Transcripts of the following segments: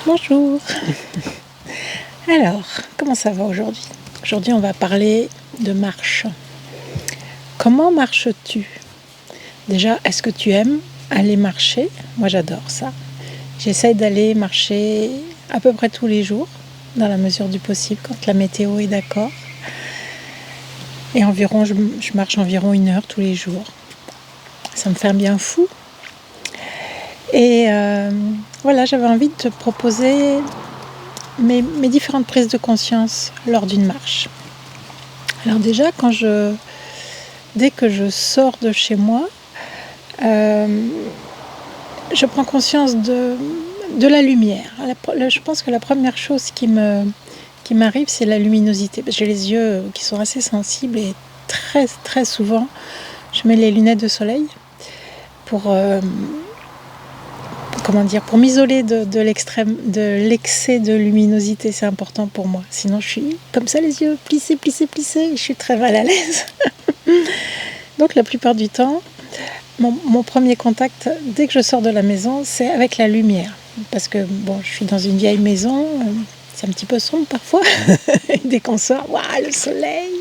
Bonjour. Alors, comment ça va aujourd'hui? Aujourd'hui, on va parler de marche. Comment marches-tu? Déjà, est-ce que tu aimes aller marcher? Moi, j'adore ça. J'essaye d'aller marcher à peu près tous les jours, dans la mesure du possible, quand la météo est d'accord. Et environ, je marche environ 1 heure tous les jours. Ça me fait un bien fou. Et voilà, j'avais envie de te proposer mes différentes prises de conscience lors d'une marche. Alors déjà, dès que je sors de chez moi, je prends conscience de la lumière. Je pense que la première chose qui m'arrive, c'est la luminosité. J'ai les yeux qui sont assez sensibles et très, très souvent, je mets les lunettes de soleil pour m'isoler de l'excès de luminosité. C'est important pour moi. Sinon, je suis comme ça, les yeux plissés, je suis très mal à l'aise. Donc, la plupart du temps, mon premier contact, dès que je sors de la maison, c'est avec la lumière. Parce que, je suis dans une vieille maison, c'est un petit peu sombre parfois. Dès qu'on sort, waouh, le soleil!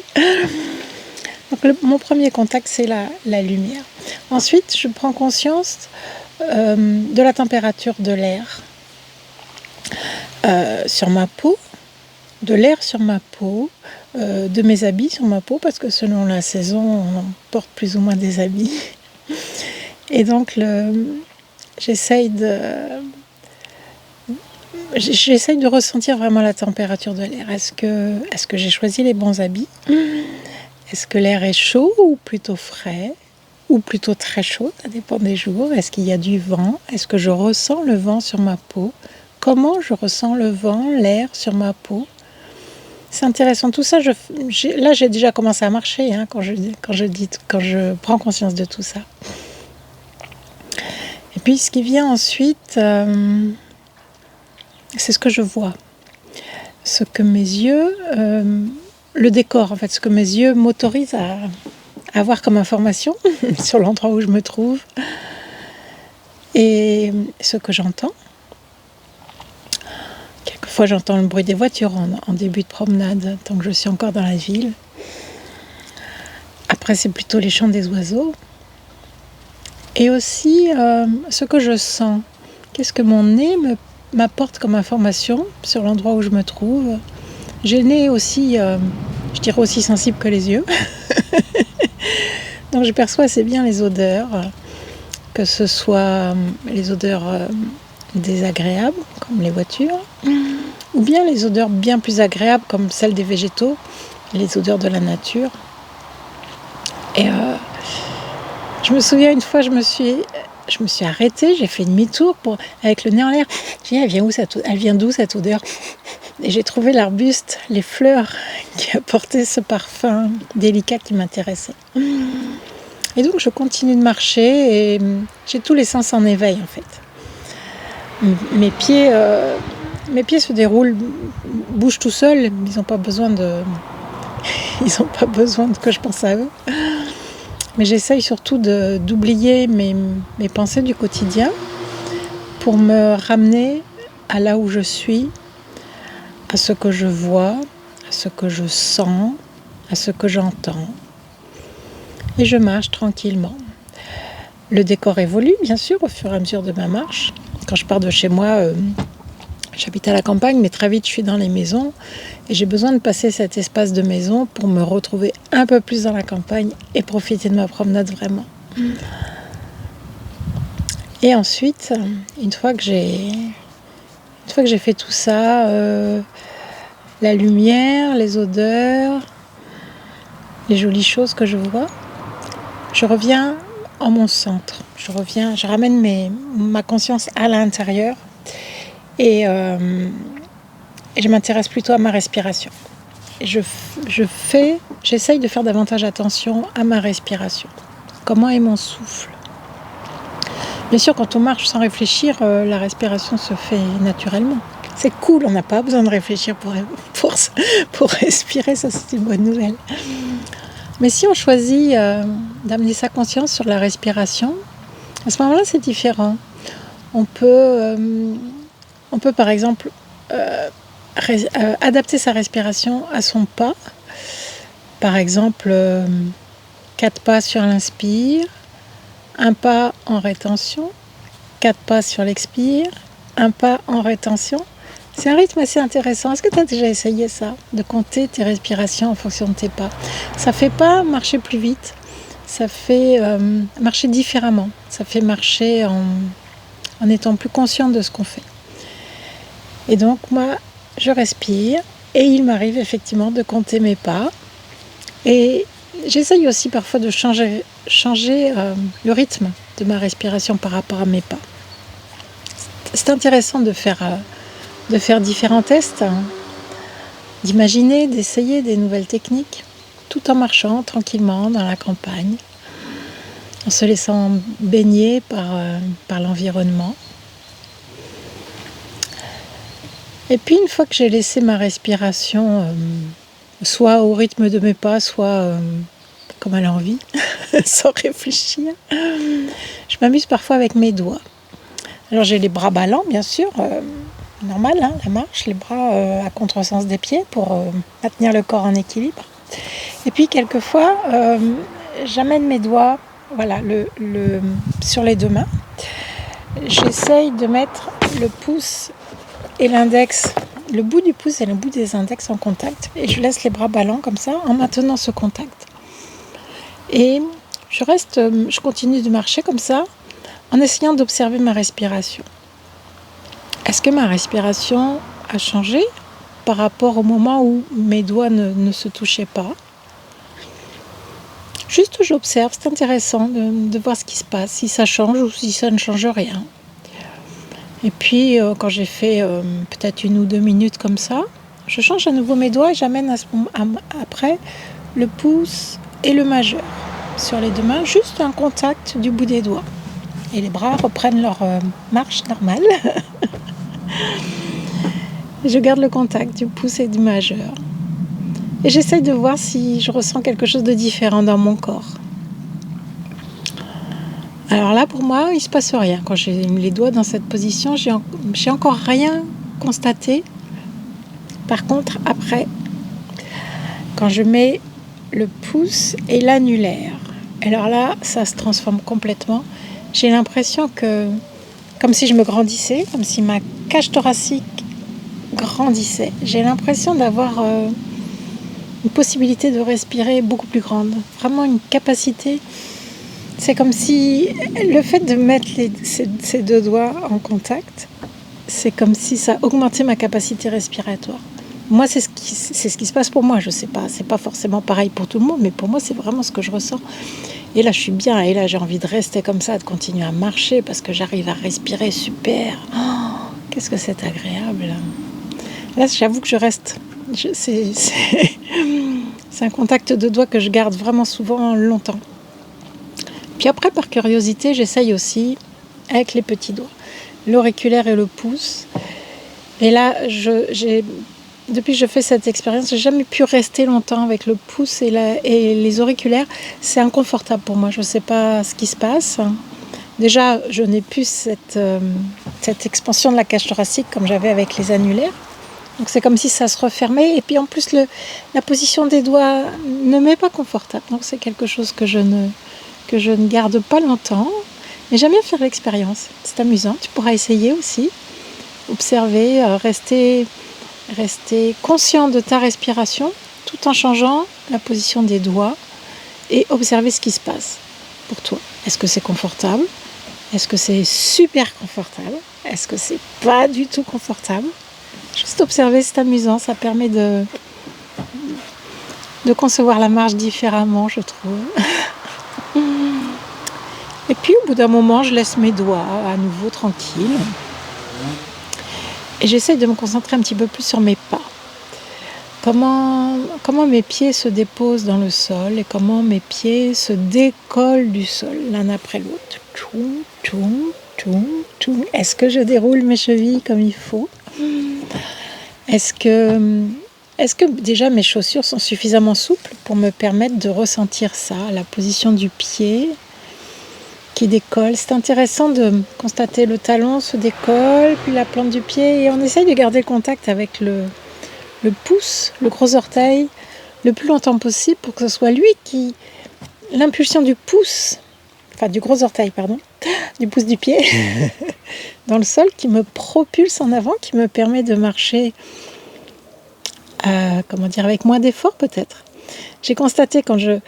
Donc, mon premier contact, c'est la lumière. Ensuite, je prends conscience de la température de l'air sur ma peau, de l'air sur ma peau, de mes habits sur ma peau, parce que selon la saison, on porte plus ou moins des habits. Et donc, j'essaye de ressentir vraiment la température de l'air. Est-ce que j'ai choisi les bons habits? Est-ce que l'air est chaud ou plutôt frais? Ou plutôt très chaud, ça dépend des jours. Est-ce qu'il y a du vent? Est-ce que je ressens le vent sur ma peau? Comment je ressens le vent, l'air sur ma peau? C'est intéressant. Tout ça, là, j'ai déjà commencé à marcher quand je prends conscience de tout ça. Et puis, ce qui vient ensuite, c'est ce que je vois. Ce que mes yeux, le décor, en fait, ce que mes yeux m'autorisent à avoir comme information sur l'endroit où je me trouve et ce que j'entends. Quelquefois j'entends le bruit des voitures en début de promenade tant que je suis encore dans la ville. Après c'est plutôt les chants des oiseaux et aussi ce que je sens. Qu'est-ce que mon nez m'apporte comme information sur l'endroit où je me trouve. J'ai le nez aussi, je dirais aussi sensible que les yeux. Donc je perçois assez bien les odeurs, que ce soit les odeurs désagréables, comme les voitures, ou bien les odeurs bien plus agréables, comme celles des végétaux, les odeurs de la nature. Et je me souviens une fois, je me suis arrêtée, j'ai fait demi-tour avec le nez en l'air. J'ai dit, elle vient d'où cette odeur? Et j'ai trouvé l'arbuste, les fleurs qui apportaient ce parfum délicat qui m'intéressait. Et donc je continue de marcher et j'ai tous les sens en éveil en fait. Mes pieds se déroulent, bougent tout seuls, ils n'ont pas besoin que je pense à eux. Mais j'essaye surtout d'oublier mes pensées du quotidien pour me ramener à là où je suis, à ce que je vois, à ce que je sens, à ce que j'entends. Et je marche tranquillement. Le décor évolue, bien sûr, au fur et à mesure de ma marche. Quand je pars de chez moi, j'habite à la campagne, mais très vite, je suis dans les maisons. Et j'ai besoin de passer cet espace de maison pour me retrouver un peu plus dans la campagne et profiter de ma promenade vraiment. Et ensuite, une fois que j'ai fait tout ça, la lumière, les odeurs, les jolies choses que je vois, je reviens en mon centre. Je ramène ma conscience à l'intérieur et je m'intéresse plutôt à ma respiration. Et j'essaye de faire davantage attention à ma respiration. Comment est mon souffle? Bien sûr, quand on marche sans réfléchir, la respiration se fait naturellement. C'est cool, on n'a pas besoin de réfléchir pour respirer, ça c'est une bonne nouvelle. Mais si on choisit d'amener sa conscience sur la respiration, à ce moment-là c'est différent. On peut On peut par exemple adapter sa respiration à son pas. Par exemple, 4 pas sur l'inspire, 1 pas en rétention, 4 pas sur l'expire, 1 pas en rétention. C'est un rythme assez intéressant. Est-ce que tu as déjà essayé ça, de compter tes respirations en fonction de tes pas? Ça fait pas marcher plus vite, ça fait marcher différemment, ça fait marcher en étant plus conscient de ce qu'on fait. Et donc moi, je respire et il m'arrive effectivement de compter mes pas. Et j'essaye aussi parfois de changer le rythme de ma respiration par rapport à mes pas. C'est intéressant de faire différents tests, hein, d'imaginer, d'essayer des nouvelles techniques, tout en marchant tranquillement dans la campagne, en se laissant baigner par l'environnement. Et puis une fois que j'ai laissé ma respiration soit au rythme de mes pas, soit comme elle a envie, sans réfléchir, je m'amuse parfois avec mes doigts. Alors j'ai les bras ballants, bien sûr, normal, hein, la marche, les bras à contresens des pieds pour maintenir le corps en équilibre. Et puis quelquefois, j'amène mes doigts, voilà, sur les 2 mains. J'essaye de mettre le pouce et l'index, le bout du pouce et le bout des index en contact. Et je laisse les bras ballants comme ça, en maintenant ce contact. Et je continue de marcher comme ça, en essayant d'observer ma respiration. Est-ce que ma respiration a changé par rapport au moment où mes doigts ne se touchaient pas? Juste j'observe, c'est intéressant de voir ce qui se passe, si ça change ou si ça ne change rien. Et puis quand j'ai fait peut-être 1 ou 2 minutes comme ça, je change à nouveau mes doigts et j'amène après le pouce et le majeur sur les 2 mains, juste un contact du bout des doigts. Et les bras reprennent leur marche normale. Je garde le contact du pouce et du majeur. Et j'essaye de voir si je ressens quelque chose de différent dans mon corps. Alors là, pour moi, il ne se passe rien. Quand j'ai les doigts dans cette position, j'ai encore rien constaté. Par contre, après, quand je mets le pouce et l'annulaire, alors là, ça se transforme complètement. J'ai l'impression que, comme si je me grandissais, comme si ma cage thoracique grandissait. J'ai l'impression d'avoir une possibilité de respirer beaucoup plus grande. Vraiment une capacité. C'est comme si le fait de mettre ces 2 doigts en contact, c'est comme si ça augmentait ma capacité respiratoire. Moi, c'est ce qui se passe pour moi. Je sais pas, c'est pas forcément pareil pour tout le monde, mais pour moi, c'est vraiment ce que je ressens. Et là, je suis bien. Et là, j'ai envie de rester comme ça, de continuer à marcher parce que j'arrive à respirer super. Oh, qu'est-ce que c'est agréable. Là, j'avoue que je reste. C'est un contact de doigts que je garde vraiment souvent longtemps. Puis après, par curiosité, j'essaye aussi avec les petits doigts, l'auriculaire et le pouce. Et là, depuis que je fais cette expérience, j'ai jamais pu rester longtemps avec le pouce et les auriculaires. C'est inconfortable pour moi. Je ne sais pas ce qui se passe. Déjà, je n'ai plus cette expansion de la cage thoracique comme j'avais avec les annulaires. Donc c'est comme si ça se refermait. Et puis en plus, la position des doigts ne m'est pas confortable. Donc c'est quelque chose que je ne garde pas longtemps. Mais j'aime bien faire l'expérience. C'est amusant. Tu pourras essayer aussi. Observer, rester conscient de ta respiration tout en changeant la position des doigts et observer ce qui se passe pour toi. Est-ce que c'est confortable? Est-ce que c'est super confortable? Est-ce que c'est pas du tout confortable? Juste observer, c'est amusant, ça permet de concevoir la marche différemment, je trouve. Et puis au bout d'un moment, je laisse mes doigts à nouveau tranquilles. Et j'essaye de me concentrer un petit peu plus sur mes pas. Comment mes pieds se déposent dans le sol et comment mes pieds se décollent du sol l'un après l'autre. Tchoum, tchoum, tchoum, tchoum. Est-ce que je déroule mes chevilles comme il faut? Est-ce que déjà mes chaussures sont suffisamment souples pour me permettre de ressentir ça, la position du pied qui décolle. C'est intéressant de constater le talon se décolle, puis la plante du pied, et on essaye de garder contact avec le pouce, le gros orteil, le plus longtemps possible pour que ce soit lui qui... L'impulsion du pouce, enfin du gros orteil, pardon, du pouce du pied, dans le sol, qui me propulse en avant, qui me permet de marcher, avec moins d'effort peut-être. J'ai constaté quand je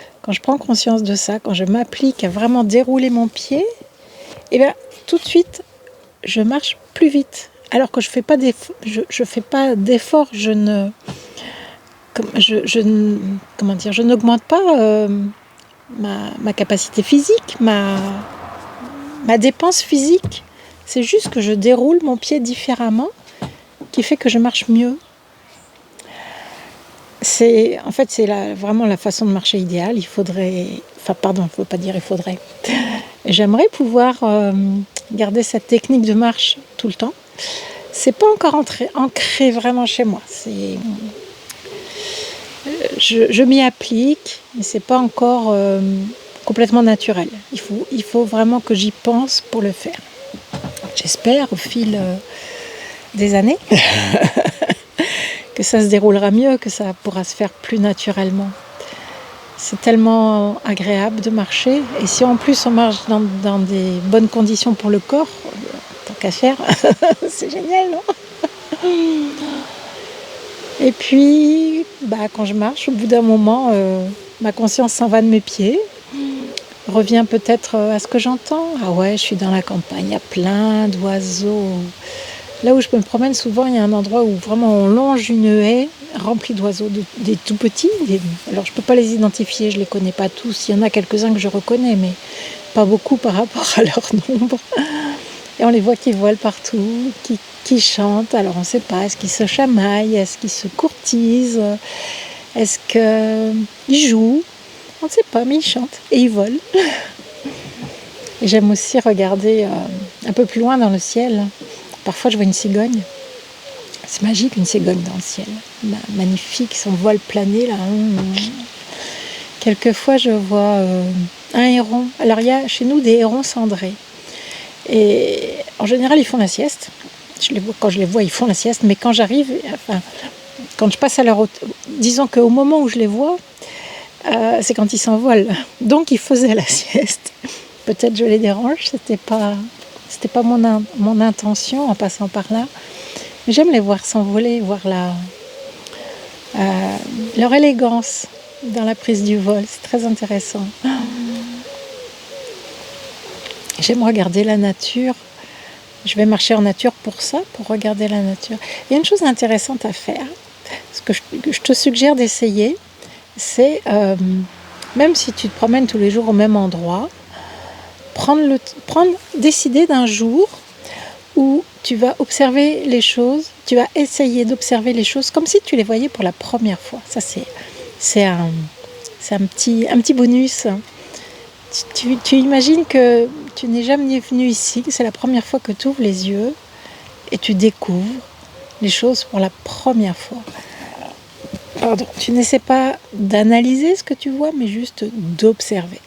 prends conscience de ça, quand je m'applique à vraiment dérouler mon pied, et bien tout de suite, je marche plus vite. Alors que je fais pas d'effort, je n'augmente pas ma capacité physique, ma dépense physique. C'est juste que je déroule mon pied différemment, qui fait que je marche mieux. C'est vraiment la façon de marcher idéale. J'aimerais pouvoir garder cette technique de marche tout le temps. C'est pas encore ancré vraiment chez moi. Je m'y applique, mais c'est pas encore complètement naturel. Il faut vraiment que j'y pense pour le faire. J'espère au fil des années que ça se déroulera mieux, que ça pourra se faire plus naturellement. C'est tellement agréable de marcher, et si en plus on marche dans des bonnes conditions pour le corps, tant qu'à faire, c'est génial, non? Et puis, quand je marche, au bout d'un moment, ma conscience s'en va de mes pieds, revient peut-être à ce que j'entends. Ah ouais, je suis dans la campagne, il y a plein d'oiseaux. Là où je me promène souvent, il y a un endroit où vraiment on longe une haie remplie d'oiseaux, des tout petits. Alors je ne peux pas les identifier, je ne les connais pas tous. Il y en a quelques-uns que je reconnais, mais pas beaucoup par rapport à leur nombre. Et on les voit qui volent partout, qui chantent. Alors on ne sait pas, est-ce qu'ils se chamaillent, est-ce qu'ils se courtisent, est-ce qu'ils jouent? On ne sait pas, mais ils chantent et ils volent. Et j'aime aussi regarder un peu plus loin dans le ciel. Parfois, je vois une cigogne. C'est magique, une cigogne dans le ciel. Magnifique, son voile plané, là. Quelquefois, je vois un héron. Alors, il y a chez nous des hérons cendrés. Et en général, ils font la sieste. Quand je les vois, ils font la sieste. Mais quand j'arrive, quand je passe à leur hauteur, disons qu'au moment où je les vois, c'est quand ils s'envolent. Donc, ils faisaient la sieste. Peut-être je les dérange, c'était pas mon intention en passant par là. Mais j'aime les voir s'envoler, voir leur élégance dans la prise du vol. C'est très intéressant. J'aime regarder la nature. Je vais marcher en nature pour ça, pour regarder la nature. Il y a une chose intéressante à faire, ce que je te suggère d'essayer, c'est, même si tu te promènes tous les jours au même endroit, décider d'un jour où tu vas observer les choses, tu vas essayer d'observer les choses comme si tu les voyais pour la première fois. Ça, c'est un petit bonus. Tu imagines que tu n'es jamais venu ici, que c'est la première fois que tu ouvres les yeux et tu découvres les choses pour la première fois. Pardon, tu n'essaies pas d'analyser ce que tu vois, mais juste d'observer.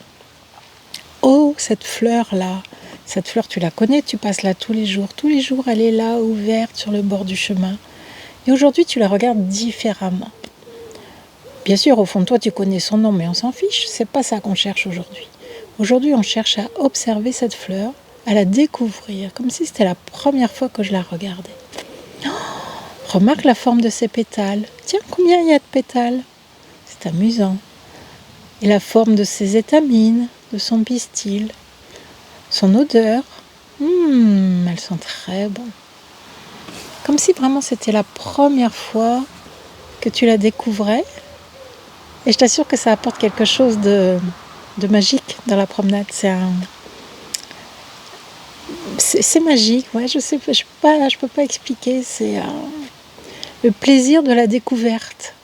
Oh, cette fleur-là, cette fleur, tu la connais, tu passes là tous les jours. Tous les jours, elle est là, ouverte sur le bord du chemin. Et aujourd'hui, tu la regardes différemment. Bien sûr, au fond de toi, tu connais son nom, mais on s'en fiche. C'est pas ça qu'on cherche aujourd'hui. Aujourd'hui, on cherche à observer cette fleur, à la découvrir, comme si c'était la première fois que je la regardais. Oh, remarque la forme de ses pétales. Tiens, combien il y a de pétales? C'est amusant. Et la forme de ses étamines, de son pistil, son odeur. Elles sont très bonnes. Comme si vraiment c'était la première fois que tu la découvrais. Et je t'assure que ça apporte quelque chose de magique dans la promenade. C'est magique, ouais, je peux pas expliquer. C'est le plaisir de la découverte.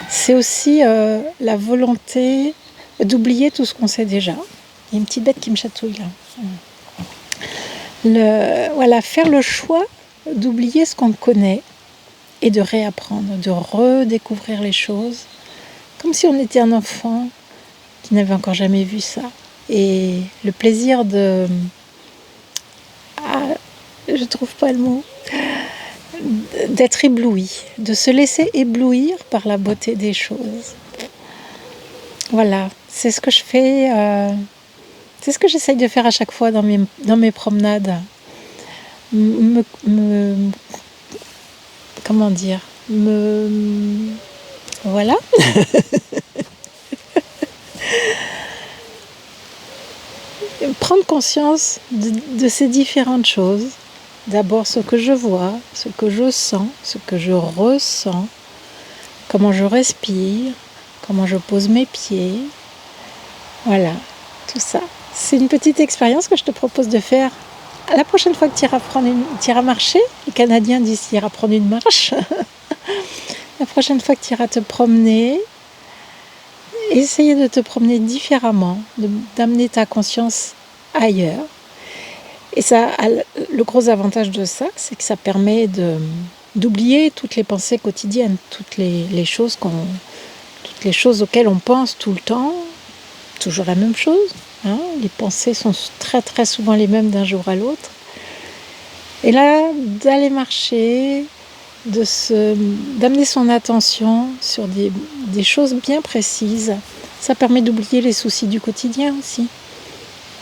C'est aussi la volonté d'oublier tout ce qu'on sait déjà. Il y a une petite bête qui me chatouille là. Faire le choix d'oublier ce qu'on connaît et de réapprendre, de redécouvrir les choses, comme si on était un enfant qui n'avait encore jamais vu ça. et le plaisir de... Ah, je trouve pas le mot. D'être ébloui, de se laisser éblouir par la beauté des choses. Voilà, c'est ce que je fais, c'est ce que j'essaye de faire à chaque fois dans mes promenades. Comment dire, voilà. Prendre conscience de ces différentes choses. D'abord ce que je vois, ce que je sens, ce que je ressens, comment je respire, comment je pose mes pieds. Voilà, tout ça. C'est une petite expérience que je te propose de faire. La prochaine fois que tu iras marcher, les Canadiens disent tu iras prendre une marche. La prochaine fois que tu iras te promener, essayer de te promener différemment, d'amener ta conscience ailleurs. Et ça, le gros avantage de ça, c'est que ça permet d'oublier toutes les pensées quotidiennes, toutes les choses auxquelles on pense tout le temps, toujours la même chose. Hein, les pensées sont très très souvent les mêmes d'un jour à l'autre. Et là, d'aller marcher, d'amener son attention sur des choses bien précises, ça permet d'oublier les soucis du quotidien aussi.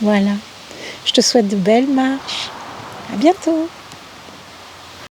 Voilà. Je te souhaite de belles marches. À bientôt.